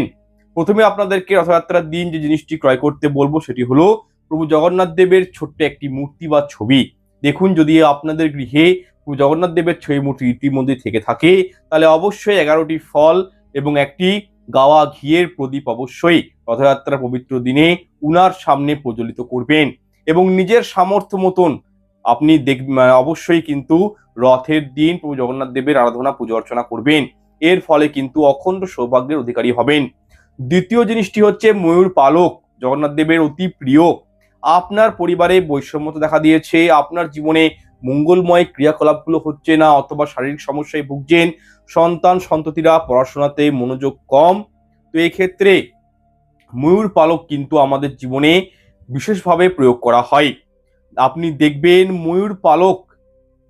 প্রথমে আপনাদেরকে রথযাত্রার দিন যে জিনিসটি ক্রয় করতে বলবো সেটি হলো প্রভু জগন্নাথ দেবের ছোট্ট একটি মূর্তি বা ছবি। দেখুন, যদি আপনাদের গৃহে প্রভু জগন্নাথ দেবের ছবি মূর্তি ইতিমধ্যে থেকে থাকে, তাহলে অবশ্যই 11টি ফল এবং একটি গাওয়া ঘিয়ের প্রদীপ অবশ্যই রথযাত্রার পবিত্র দিনে উনার সামনে প্রজ্বলিত করবেন এবং নিজের সামর্থ্য মতন আপনি অবশ্যই কিন্তু রথের দিন প্রভু জগন্নাথ দেবের আরাধনা পুজো অর্চনা করবেন। এর ফলে কিন্তু অখণ্ড সৌভাগ্যের অধিকারী হবেন। দ্বিতীয় জিনিসটি হচ্ছে ময়ূর পালক, জগন্নাথ দেবের অতি প্রিয়। আপনার পরিবারে বৈষম্যতা দেখা দিয়েছে, আপনার জীবনে মঙ্গলময় ক্রিয়াকলাপগুলো হচ্ছে না, অথবা শারীরিক সমস্যায় ভুগছেন, সন্তান সন্ততিরা পড়াশোনাতে মনোযোগ কম, তো এই ক্ষেত্রে ময়ূর পালক কিন্তু আমাদের জীবনে বিশেষভাবে প্রয়োগ করা হয়। আপনি দেখবেন ময়ূর পালক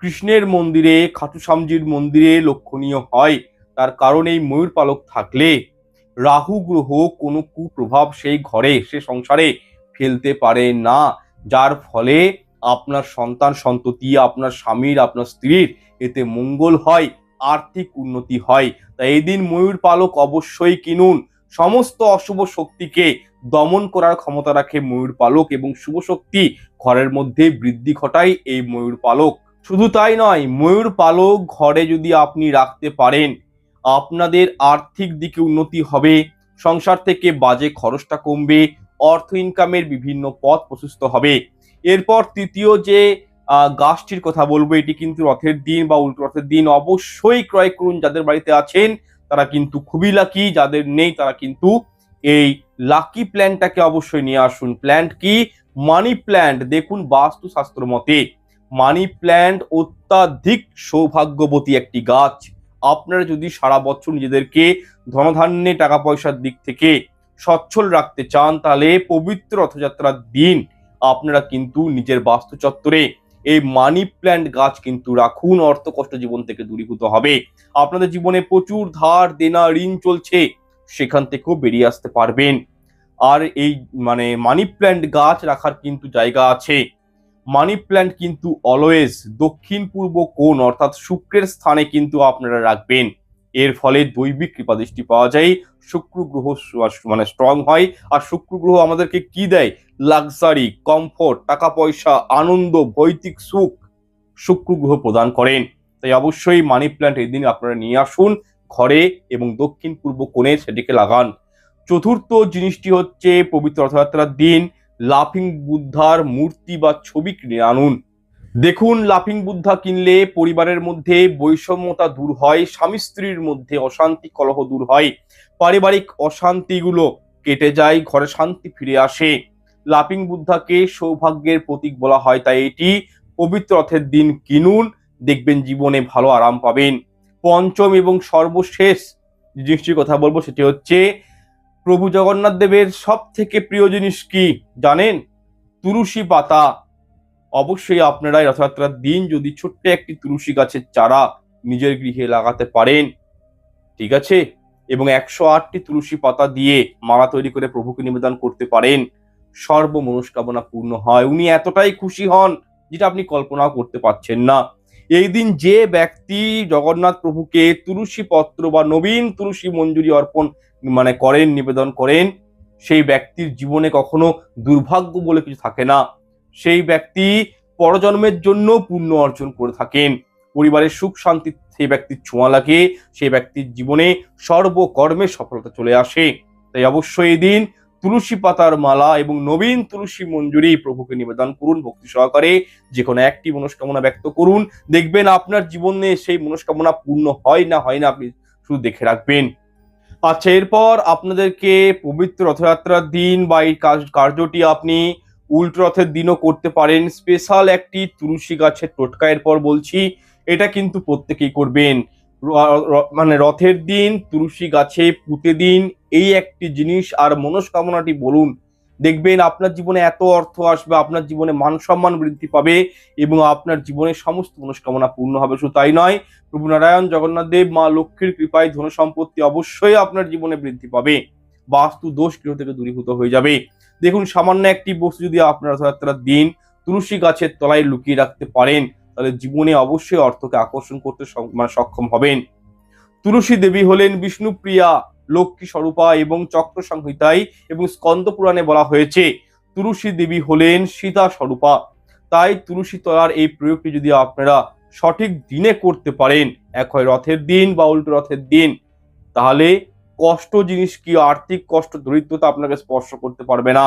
কৃষ্ণের মন্দিরে, খাটু শ্যামজির মন্দিরে লক্ষণীয় হয়। তার কারণ এই ময়ূর পালক থাকলে রাহু গ্রহ কোনো কুপ্রভাব সেই ঘরে, সে সংসারে ফেলতে পারে না, যার ফলে আপনার সন্তান সন্ততি, আপনার স্বামীর, আপনার স্ত্রীর এতে মঙ্গল হয়, আর্থিক উন্নতি হয়। তাই এই দিন ময়ূর পালক অবশ্যই কিনুন। সমস্ত অশুভ শক্তিকে দমন করার ক্ষমতা রাখে ময়ূর পালক এবং শুভ শক্তি ঘরের মধ্যে বৃদ্ধি ঘটায় এই ময়ূর পালক। শুধু তাই নয়, ময়ূর পালক ঘরে যদি আপনি রাখতে পারেন, আপনাদের আর্থিক দিকে উন্নতি হবে, সংসার থেকে বাজে খরচটা কমবে, অর্থ ইনকামের বিভিন্ন পথ প্রশস্ত হবে। এরপর তৃতীয় যে গাছটির কথা বলবো, এটি কিন্তু রথের দিন বা উল্টো রথের দিন অবশ্যই ক্রয় করুন। যাদের বাড়িতে আছেন তারা কিন্তু খুবই লাকি, যাদের নেই তারা কিন্তু এই লাকি প্ল্যান্টটাকে অবশ্যই নিয়ে আসুন। প্ল্যান্ট কি? Money plant. দেখুন, বাস্তুশাস্ত্র মতে মানি প্ল্যান্ট অত্যাধিক সৌভাগ্যবতী একটি গাছ। আপনারা যদি সারা বছর নিজেদেরকে ধনধান্যে টাকা পয়সার দিক থেকে সচ্ছল রাখতে চান, তাহলে পবিত্র রথযাত্রার দিন আপনারা কিন্তু নিজের বাস্তু চত্বরে এই মানি প্ল্যান্ট গাছ কিন্তু রাখুন। অর্থ কষ্ট জীবন থেকে দূরীভূত হবে। আপনাদের জীবনে প্রচুর ধার দেনা ঋণ চলছে, সেখান থেকেও বেরিয়ে আসতে পারবেন। আর এই মানি প্ল্যান্ট গাছ রাখার কিন্তু জায়গা আছে। মানি প্ল্যান্ট কিন্তু অলওয়েজ দক্ষিণ পূর্ব কোণ অর্থাৎ শুক্রের স্থানে কিন্তু আপনারা রাখবেন। এর ফলে দৈবিক কৃপাদৃষ্টি পাওয়া যায়, শুক্র গ্রহ স্ট্রং হয়। আর শুক্র গ্রহ আমাদেরকে কি দেয়? লাক্সারি, কমফোর্ট, টাকা পয়সা, আনন্দ, ভৌতিক সুখ শুক্র গ্রহ প্রদান করেন। তাই অবশ্যই মানি প্ল্যান্ট এই দিন আপনারা নিয়ে আসুন ঘরে এবং দক্ষিণ পূর্ব কোণে সেটিকে লাগান। চতুর্থ জিনিসটি হচ্ছে পবিত্র রথযাত্রার দিন লাফিং বুদ্ধার মূর্তি বা ছবি কিনে আনুন। দেখুন, লাফিং বুদ্ধা কিনলে পরিবারের মধ্যে বৈষম্যতা দূর হয়, স্বামী স্ত্রীর মধ্যে অশান্তি কলহ দূর হয়, পারিবারিক অশান্তিগুলো কেটে যায়, ঘরে শান্তি ফিরে আসে। লাফিং বুদ্ধাকে সৌভাগ্যের প্রতীক বলা হয়, তাই এটি পবিত্র রথের দিন কিনুন, দেখবেন জীবনে ভালো আরাম পাবেন। পঞ্চম এবং সর্বশেষ যে জিনিসটির কথা বলবো সেটি হচ্ছে প্রভু জগন্নাথ দেবের সব থেকে প্রিয় জিনিস কি জানেন? তুলসী পাতা। অবশ্যই আপনারা রথযাত্রার দিন যদি ছোট্ট একটি তুলসী গাছের চারা নিজের গৃহে লাগাতে পারেন, ঠিক আছে, এবং 108টি তুলসী পাতা দিয়ে মালা তৈরি করে প্রভুকে নিবেদন করতে পারেন, সর্ব মনস্কামনা পূর্ণ হয়। উনি এতটাই খুশি হন যেটা আপনি কল্পনাও করতে পারছেন না। এই দিন যে ব্যক্তি জগন্নাথ প্রভুকে তুলসী পত্র বা নবীন তুলসী মঞ্জুরি অর্পণ করেন, নিবেদন করেন, সেই ব্যক্তির জীবনে কখনো দুর্ভাগ্য বলে কিছু থাকে না। সেই ব্যক্তি পরজন্মের জন্য পুণ্য অর্জন করে থাকেন। পরিবারের সুখ শান্তি সেই ব্যক্তির ছোঁয়া লাগে, সেই ব্যক্তির জীবনে সর্বকর্মে সফলতা চলে আসে। তাই অবশ্যই এই দিন তুলসী পাতার মালা এবং নবীন তুলসী মঞ্জুরি প্রভুকে নিবেদন করুন ভক্তি সহকারে। যে কোনো একটি মনস্কামনা ব্যক্ত করুন, দেখবেন আপনার জীবনে সেই মনস্কামনা পূর্ণ হয় না আপনি শুধু দেখে রাখবেন। আচ্ছা, এরপর আপনাদেরকে পবিত্র রথযাত্রার দিন বা এই কার্যটি আপনি উল্টো রথের দিনও করতে পারেন। স্পেশাল একটি তুলসী গাছের টোটকা এরপর বলছি, এটা কিন্তু প্রত্যেকেই করবেন। মানে রথের দিন তুলসী গাছে পুঁতে দিন এই একটি জিনিস, আর মনস্কামনাটি বলুন। দেখবেন আপনার জীবনে এত অর্থ আসবে, আপনার জীবনে মান সম্মান বৃদ্ধি পাবে এবং আপনার জীবনের সমস্ত মনস্কামনা পূর্ণ হবে। শুধু তাই নয়, প্রভু নারায়ণ জগন্নাথ দেব মা লক্ষ্মীর কৃপায় ধন সম্পত্তি অবশ্যই আপনার জীবনে বৃদ্ধি পাবে। বাস্তু দোষ গৃহ থেকে দূরীভূত হয়ে যাবে। দেখুন, সামান্য একটি বস্তু যদি আপনার রথযাত্রার দিন তুলসী গাছের তলায় লুকিয়ে রাখতে পারেন, তাহলে জীবনে অবশ্যই অর্থকে আকর্ষণ করতে সক্ষম হবেন। তুলসী দেবী হলেন বিষ্ণুপ্রিয়া, লক্ষ্মী স্বরূপা এবং চক্র সংহিতায় এবং স্কন্দ পুরাণে বলা হয়েছে তুলসী দেবী হলেন সীতা স্বরূপা। তাই তুলসী তলার এই প্রয়োগটি যদি আপনারা সঠিক দিনে করতে পারেন, এক হয় রথের দিন বা উল্টো রথের দিন, তাহলে কষ্ট জিনিস কি, আর্থিক কষ্ট দরিদ্রতা আপনাকে স্পর্শ করতে পারবে না।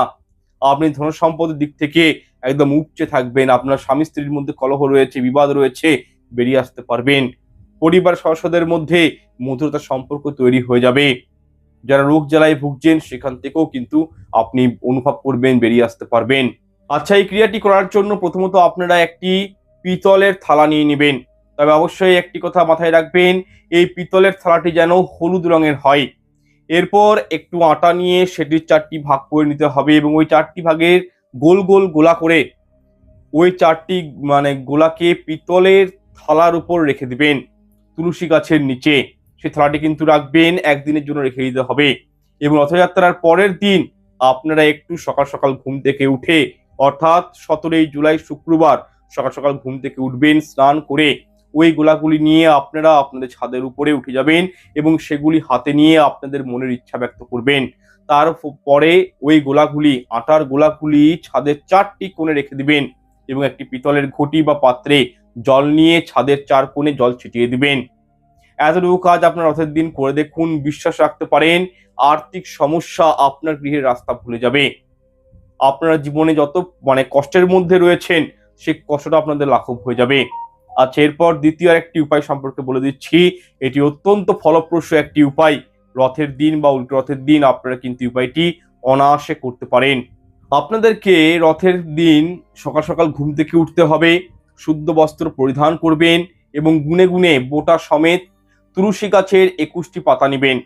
আপনি ধন সম্পদের দিক থেকে একদম উপচে থাকবেন। আপনার স্বামী স্ত্রীর মধ্যে কলহ রয়েছে, বিবাদ রয়েছে, বেরিয়ে আসতে পারবেন। পরিবার সদস্যদের মধ্যে মধুরতার সম্পর্ক তৈরি হয়ে যাবে। যারা রোগ জ্বালায় ভুগছেন সেখান থেকেও কিন্তু আপনি অনুভব করবেন, বেরিয়ে আসতে পারবেন। আচ্ছা, এই ক্রিয়াটি করার জন্য প্রথমত আপনারা একটি পিতলের থালা নিয়ে নেবেন। তবে অবশ্যই একটি কথা মাথায় রাখবেন, এই পিতলের থালাটি যেন হলুদ রঙের হয়। এরপর একটু আটা নিয়ে সেটির 4টি ভাগ করে নিতে হবে এবং ওই 4টি ভাগের গোল গোল গোলা করে ওই 4টি গোলাকে পিতলের থালার উপর রেখে দিবেন তুলসী গাছের নিচে। সেই থালাটি কিন্তু রাখবেন, একদিনের জন্য রেখে দিতে হবে। এবং রথযাত্রার পরের দিন আপনারা একটু সকাল সকাল ঘুম থেকে উঠে, অর্থাৎ 17 জুলাই শুক্রবার সকাল সকাল ঘুম থেকে উঠবেন, স্নান করে ওই গোলাগুলি নিয়ে আপনারা আপনাদের ছাদের উপরে উঠে যাবেন এবং সেগুলি হাতে নিয়ে আপনাদের মনের ইচ্ছা ব্যক্ত করবেন। তারপরে ওই গোলাগুলি, আটার গোলাগুলি ছাদের 4টি কোণে রেখে দিবেন এবং একটি পিতলের ঘটি বা পাত্রে জল নিয়ে ছাদের 4 কোণে জল ছিটিয়ে দিবেন। এতটুকু কাজ আপনার রথের দিন করে দেখুন, বিশ্বাস রাখতে পারেন আর্থিক সমস্যা আপনার গৃহের রাস্তা ভুলে যাবে। আপনারা জীবনে যত কষ্টের মধ্যে রয়েছেন সেই কষ্টটা আপনাদের লাঘব হয়ে যাবে। আচ্ছা, এরপর দ্বিতীয় একটি উপায় সম্পর্কে বলে দিচ্ছি। এটি অত্যন্ত ফলপ্রসূ একটি উপায়। রথের দিন বা উল্টো রথের দিন আপনারা কিন্তু উপায়টি অনায়াসে করতে পারেন। আপনাদেরকে রথের দিন সকাল সকাল ঘুম থেকে উঠতে হবে, শুদ্ধ বস্ত্র পরিধান করবেন এবং গুনে গুনে বোটা সমেত তুলসী গাছের 21টি পাতা নেবেন।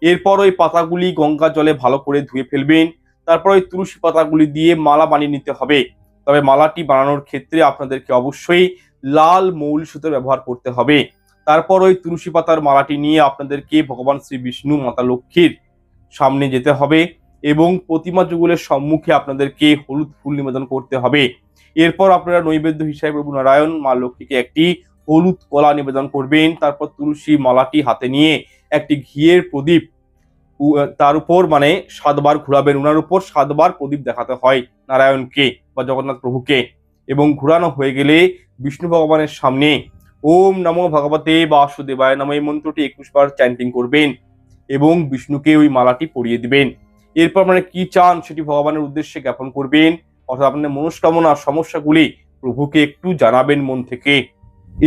এরপর ওই পাতাগুলি গঙ্গা জলে ভালো করে ধুয়ে ফেলবেন। তারপর ওই তুলসী পাতাগুলি দিয়ে মালা বানিয়ে নিতে হবে। তবে মালাটি বানানোর ক্ষেত্রে আপনাদেরকে অবশ্যই লাল মৌলি সুতোর ব্যবহার করতে হবে। তারপর ওই তুলসী পাতার মালাটি নিয়ে আপনাদেরকে ভগবান শ্রী বিষ্ণু, মাতা লক্ষ্মীর সামনে যেতে হবে এবং প্রতিমা যুগলের সম্মুখে আপনাদেরকে হলুদ ফুল নিবেদন করতে হবে। এরপর আপনারা নৈবেদ্য হিসাবে প্রভু নারায়ণ মা লক্ষ্মীকে একটি হলুদ কলা নিবেদন করবেন। তারপর তুলসী মালাটি হাতে নিয়ে একটি ঘিয়ের প্রদীপ তার উপর 7বার ঘুরাবেন। ওনার উপর 7বার প্রদীপ দেখাতে হয় নারায়ণকে বা জগন্নাথ প্রভুকে, এবং ঘুরানো হয়ে গেলে বিষ্ণু ভগবানের সামনে ওম নমো ভগবতে বাসুদেবায় নমঃ এই মন্ত্রটি 21 বার চ্যান্টিং করবেন এবং বিষ্ণুকে ওই মালাটি পরিয়ে দিবেন। এরপর কি চান সেটি ভগবানের উদ্দেশ্যে জ্ঞাপন করবেন, অর্থাৎ আপনার মনস্কামনা সমস্যাগুলি প্রভুকে একটু জানাবেন মন থেকে।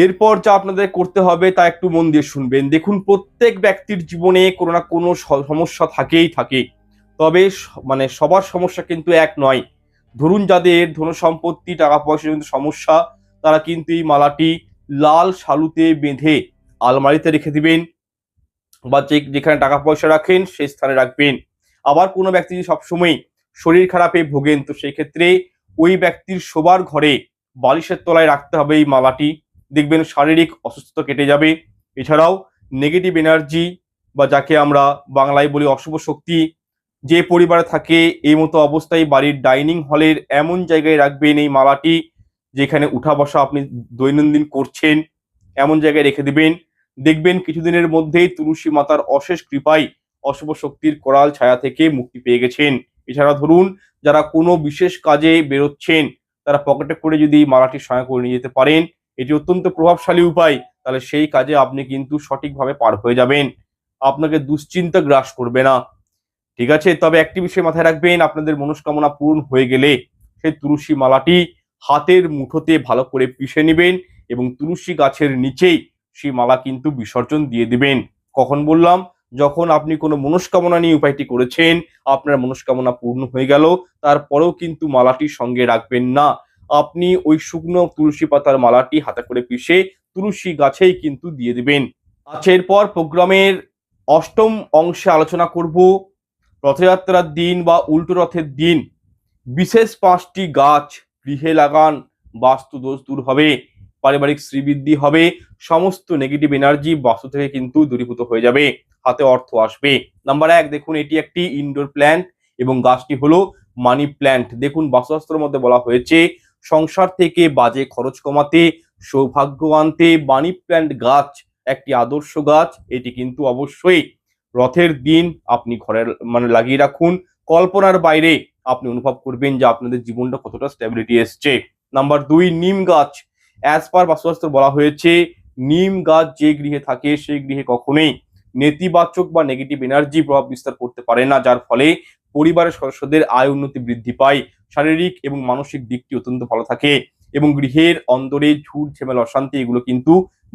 এরপর যা আপনাদের করতে হবে তা একটু মন দিয়ে শুনবেন। দেখুন, প্রত্যেক ব্যক্তির জীবনে কোনো না কোনো সমস্যা থাকেই থাকে। তবে সবার সমস্যা কিন্তু এক নয়। ধরুন, যাদের ধন সম্পত্তি, টাকা পয়সার কিন্তু সমস্যা, তারা কিন্তু এই মালাটি লাল শালুতে বেঁধে আলমারিতে রেখে দিবেন বা যেখানে টাকা পয়সা রাখেন সেই স্থানে রাখবেন। আবার কোনো ব্যক্তি যদি সবসময় শরীর খারাপে ভোগেন, তো সেই ক্ষেত্রে ওই ব্যক্তির শোবার ঘরে বালিশের তলায় রাখতে হবে এই মালাটি। দেখবেন শারীরিক অসুস্থতা কেটে যাবে। এছাড়াও নেগেটিভ এনার্জি বা যাকে আমরা বাংলায় বলি অশুভ শক্তি, যে পরিবারে থাকে এই মতো অবস্থায় বাড়ির ডাইনিং হলের এমন জায়গায় রাখবেন এই মালাটি যেখানে উঠা বসা আপনি দৈনন্দিন করছেন, এমন জায়গায় রেখে দিবেন। দেখবেন কিছুদিনের মধ্যেই তুলসী মাতার অশেষ কৃপায় অশুভ শক্তির করাল ছায়া থেকে মুক্তি পেয়ে গেছেন। এছাড়া ধরুন, যারা কোনো বিশেষ কাজে বেরোচ্ছেন তারা পকেটে করে যদি মালাটি সঙ্গে করে নিয়ে যেতে পারেন, এটি অত্যন্ত প্রভাবশালী উপায়। তাহলে সেই কাজে আপনি কিন্তু সঠিকভাবে পার হয়ে যাবেন, আপনাকে দুশ্চিন্তা গ্রাস করবে না। ঠিক আছে, তবে একটি বিষয় মাথায় রাখবেন, আপনাদের মনস্কামনা পূরণ হয়ে গেলে সেই তুলসী মালাটি হাতের মুঠোতে ভালো করে পিষে নেবেন এবং তুলসী গাছের নিচেই সেই মালা কিন্তু বিসর্জন দিয়ে দিবেন। কখন বললাম? যখন আপনি কোনো মনস্কামনা নিয়ে উপায়টি করেছেন, আপনার মনস্কামনা পূর্ণ হয়ে গেল, তারপরেও কিন্তু মালাটি সঙ্গে রাখবেন না। আপনি ওই শুকনো তুলসী পাতার মালাটি হাতে করে পিষে তুলসী গাছেই কিন্তু দিয়ে দিবেন। আচ্ছা, এরপর প্রোগ্রামের অষ্টম অংশে আলোচনা করব রথযাত্রার দিন বা উল্টো রথের দিন বিশেষ 5টি গাছ গৃহে লাগান, বাস্তু দোষ দূর হবে, পারিবারিক শ্রীবৃদ্ধি হবে, সমস্ত নেগেটিভ এনার্জি বাস্তু থেকে কিন্তু দূরীভূত হয়ে যাবে, হাতে অর্থ আসবে। নাম্বার 1, দেখুন এটি একটি ইনডোর প্ল্যান্ট এবং গাছটি হলো মানি প্ল্যান্ট। দেখুন বাস্তুশাস্ত্রের মধ্যে বলা হয়েছে সংসার থেকে বাজে খরচ কমাতে, সৌভাগ্য আনতে মানি প্ল্যান্ট গাছ একটি আদর্শ গাছ। এটি কিন্তু অবশ্যই রথের দিন আপনি ঘরে লাগিয়ে রাখুন। কল্পনার বাইরে আপনি অনুভব করবেন যে আপনাদের জীবনটা কতটা স্টেবিলিটি এসছে। নাম্বার 2, নিম গাছ। অ্যাজ পার বাস্তুশাস্ত্র বলা হয়েছে নিম গাছ যে গৃহে থাকে সেই গৃহে কখনোই নেতিবাচক বা নেগেটিভ এনার্জি প্রভাব বিস্তার করতে পারে না, যার ফলে পরিবারের সদস্যদের আয় উন্নতি বৃদ্ধি পায়, শারীরিক এবং মানসিক দিকটি অত্যন্ত ভালো থাকে এবং গৃহের অন্দরে ঝুট ঝামেলা অশান্তি এগুলো কিন্তু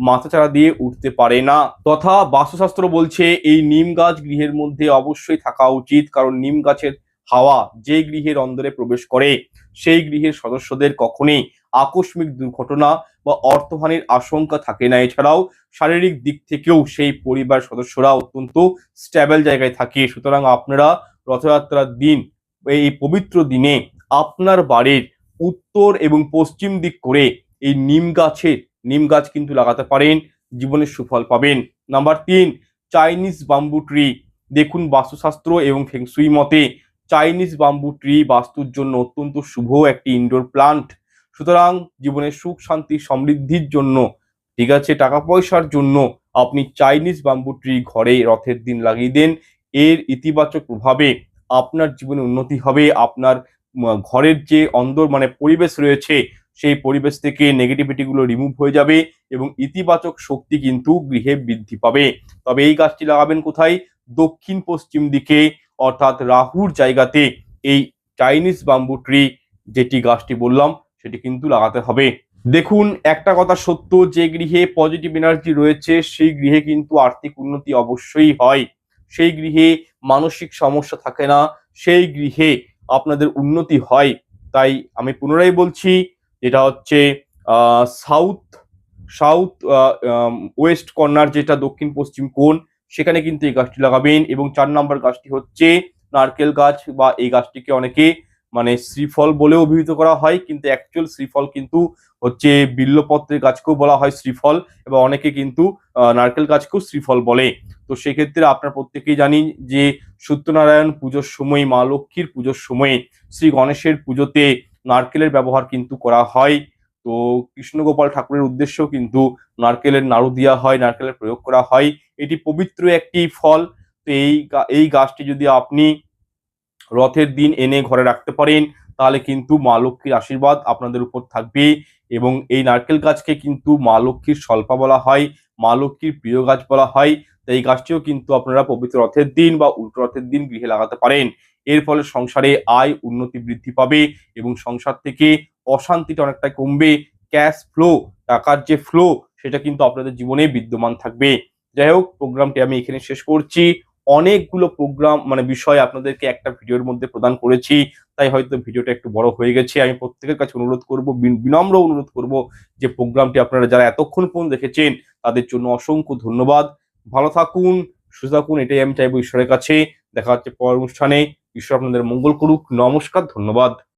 মাথাচাড়া দিয়ে উঠতে পারে না। তথা বাস্তুশাস্ত্র বলছে এই নিম গাছ গৃহের মধ্যে অবশ্যই থাকা উচিত, কারণ নিম গাছের হাওয়া যে গৃহের অন্দরে প্রবেশ করে সেই গৃহের সদস্যদের কখনোই আকস্মিক দুর্ঘটনা বা অর্থহানির আশঙ্কা থাকে না। এছাড়াও শারীরিক দিক থেকেও সেই পরিবার সদস্যরা অত্যন্ত স্ট্যাবল জায়গায় থাকে। সুতরাং আপনারা রথযাত্রার দিন, এই পবিত্র দিনে আপনার বাড়ির উত্তর এবং পশ্চিম দিক করে এই নিম গাছ কিন্তু লাগাতে পারেন, জীবনের সুফল পাবেন। Number 3, Chinese bamboo tree. দেখুন বাস্তুশাস্ত্র এবং ফেংশুই মতে চাইনিজ বাম্বু ট্রি বাস্তুর জন্য অত্যন্ত শুভ একটি ইনডোর প্লান্ট। সুতরাং জীবনের সুখ শান্তি সমৃদ্ধির জন্য, ঠিক আছে, টাকা পয়সার জন্য আপনি চাইনিজ বাম্বু ট্রি ঘরে রথের দিন লাগিয়ে দেন। এর ইতিবাচক প্রভাবে আপনার জীবনে উন্নতি হবে। আপনার ঘরের যে অন্দর পরিবেশ রয়েছে সেই পরিবেশ থেকে নেগেটিভিটি গুলো রিমুভ হয়ে যাবে এবং ইতিবাচক শক্তি কিন্তু গৃহে বৃদ্ধি পাবে। তবে এই গাছটি লাগাবেন কোথায়? দক্ষিণ পশ্চিম দিকে, অর্থাৎ রাহুর জায়গাতে এই চাইনিজ বাম্বু ট্রি যেটি গাছটি বললাম সেটি কিন্তু লাগাতে হবে। দেখুন একটা কথা সত্য, যে গৃহে পজিটিভ এনার্জি রয়েছে সেই গৃহে কিন্তু আর্থিক উন্নতি অবশ্যই হয়, সেই গৃহে মানসিক সমস্যা থাকে না, সেই গৃহে আপনাদের উন্নতি হয়। তাই আমি পুনরায় বলছি, যেটা হচ্ছে সাউথ সাউথ ওয়েস্ট কর্নার, যেটা দক্ষিণ পশ্চিম কোণ, সেখানে কিন্তু এই গাছটি লাগাবেন। এবং 4 নম্বর গাছটি হচ্ছে নারকেল গাছ, বা এই গাছটিকে অনেকে শ্রীফল বলে অভিহিত করা হয়, কিন্তু অ্যাকচুয়াল শ্রীফল কিন্তু হচ্ছে বিল্লপত্রের গাছকেও বলা হয় শ্রীফল, এবং অনেকে কিন্তু নারকেল গাছকেও শ্রীফল বলে। তো সেক্ষেত্রে আপনার প্রত্যেকেই জানি যে সত্যনারায়ণ পুজোর সময়, মা লক্ষ্মীর পুজোর সময়ে, শ্রী গণেশের পুজোতে নারকেলের ব্যবহার কিন্তু করা হয়। তো কৃষ্ণগোপাল ঠাকুরের উদ্দেশ্যেও কিন্তু নারকেলের নাড়ু দেওয়া হয়, নারকেলের প্রয়োগ করা হয়। এটি পবিত্র একটি ফল। তো এই গাছটি যদি আপনি রথের দিন এনে ঘরে রাখতে পারেন তাহলে কিন্তু মা লক্ষ্মীর আশীর্বাদ আপনাদের উপর থাকবে। এবং এই নারকেল গাছকে কিন্তু মা লক্ষ্মীর স্বল্পা বলা হয়, মা লক্ষ্মীর প্রিয় গাছ বলা হয়। তাই এই গাছটিও কিন্তু আপনারা পবিত্র রথের দিন বা উল্টো রথের দিন গৃহে লাগাতে পারেন। এর ফলে সংসারে আয় উন্নতি বৃদ্ধি পাবে এবং সংসার থেকে অশান্তিটা অনেকটা কমবে। ক্যাশ ফ্লো, টাকার যে ফ্লো, সেটা কিন্তু আপনাদের জীবনে বিদ্যমান থাকবে। যাই হোক, প্রোগ্রামটি আমি এখানে শেষ করছি। অনেকগুলো প্রোগ্রাম বিষয় আপনাদেরকে একটা ভিডিওর মধ্যে প্রদান করেছি, তাই হয়তো ভিডিওটা একটু বড় হয়ে গেছে। আমি প্রত্যেকের কাছে অনুরোধ করব, বিনম্র অনুরোধ করব যে প্রোগ্রামটি আপনারা যারা এতক্ষণ পর্যন্ত দেখেছেন তাদের জন্য অসংখ্য ধন্যবাদ। ভালো থাকুন, সুস্থ থাকুন, এটাই আমি চাইবো ঈশ্বরের কাছে। দেখা হচ্ছে পরের অনুষ্ঠানে। ঈশ্বর আপনাদের মঙ্গল করুক। নমস্কার, ধন্যবাদ।